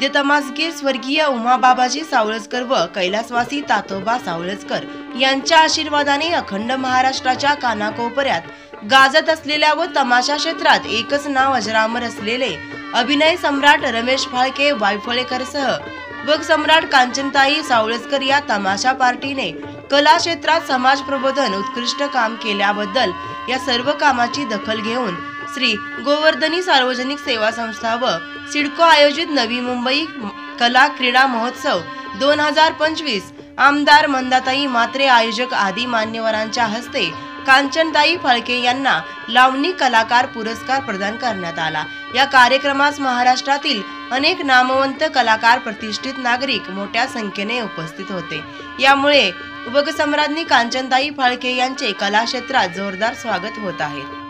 पूज्य तमासगीर स्वर्गीय उमाबाबाजी सावळजकर व कैलासवासी तातोबा सावळजकर यांच्या आशीर्वादाने अखंड महाराष्ट्राच्या कानाकोपऱ्यात गाजत असलेल्या व तमाशा क्षेत्रात एकच नाव अजरामर असलेले अभिनय सम्राट रमेश फाळके वायफळेकरसह व सम्राट कांचनताई सावळजकर या तमाशा पार्टीने कला क्षेत्रात समाज प्रबोधन उत्कृष्ट काम केल्याबद्दल या सर्व कामाची दखल घेऊन श्री गोवर्धनी सार्वजनिक सेवा संस्था व सिडको आयोजित नवी मुंबई कला क्रीडा महोत्सव 2025 आमदार मंदाताई मात्रे आयोजक आदी मान्यवरांच्या हस्ते कांचनताई फाळके यांना लावणी कलाकार पुरस्कार प्रदान करण्यात आला। या कार्यक्रमास महाराष्ट्रातील अनेक नामवंत कलाकार प्रतिष्ठित नागरिक मोठ्या संख्येने उपस्थित होते। यामुळे उपसम्राज्ञी कांचनताई फाळके यांचे कला क्षेत्रात जोरदार स्वागत होत आहे।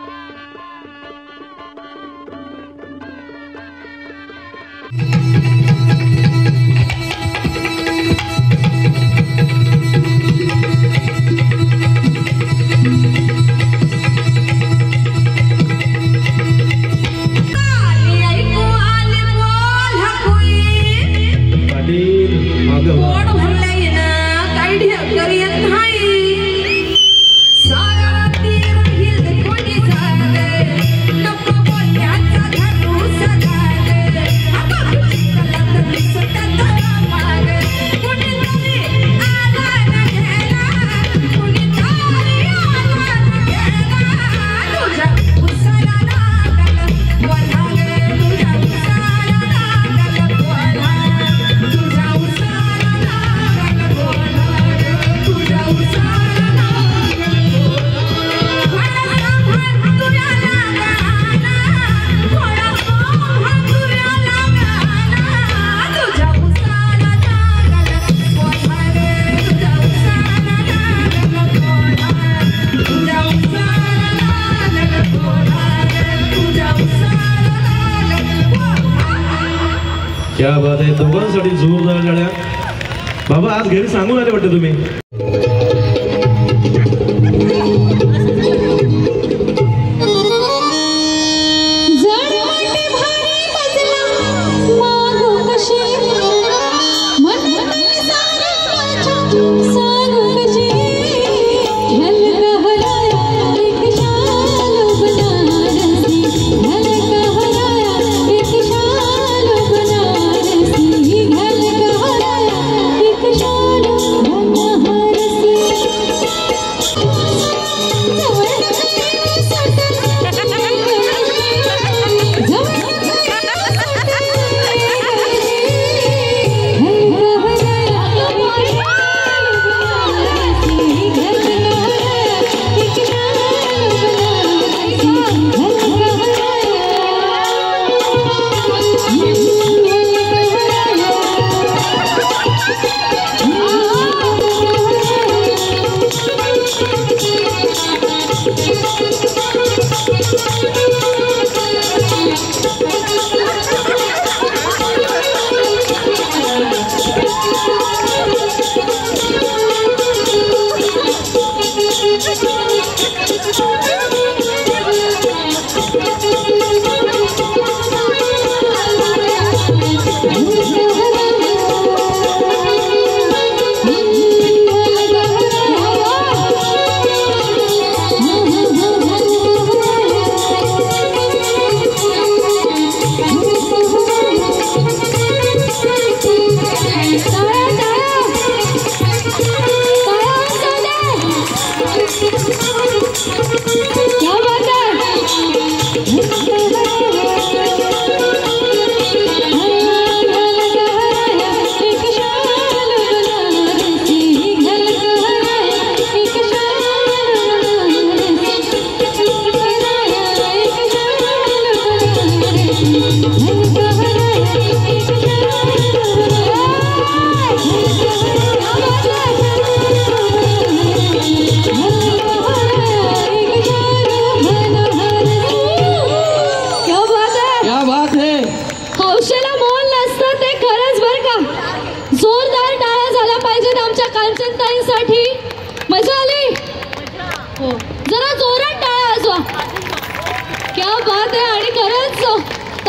क्या बात आहे, दोघांसाठी जोरदार टाळ्या। बाबा आज घरी सांगून आले वाटतं तुम्ही?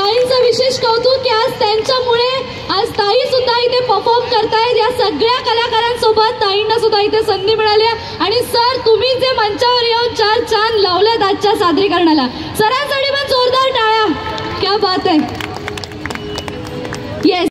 ताईंचं विशेष कौतुक की आज त्यांच्यामुळे आज ताई सुद्धा इथे परफॉर्म करतायत. या सगळ्या कलाकारांसोबत ताईंना सुद्धा इथे संधी मिळाली आहे. आणि सर तुम्ही जे मंचावर येऊन 4 चांद लावलेत आजच्या सरांसाठी पण जोरदार टाळ्या. क्या बात आहे. येस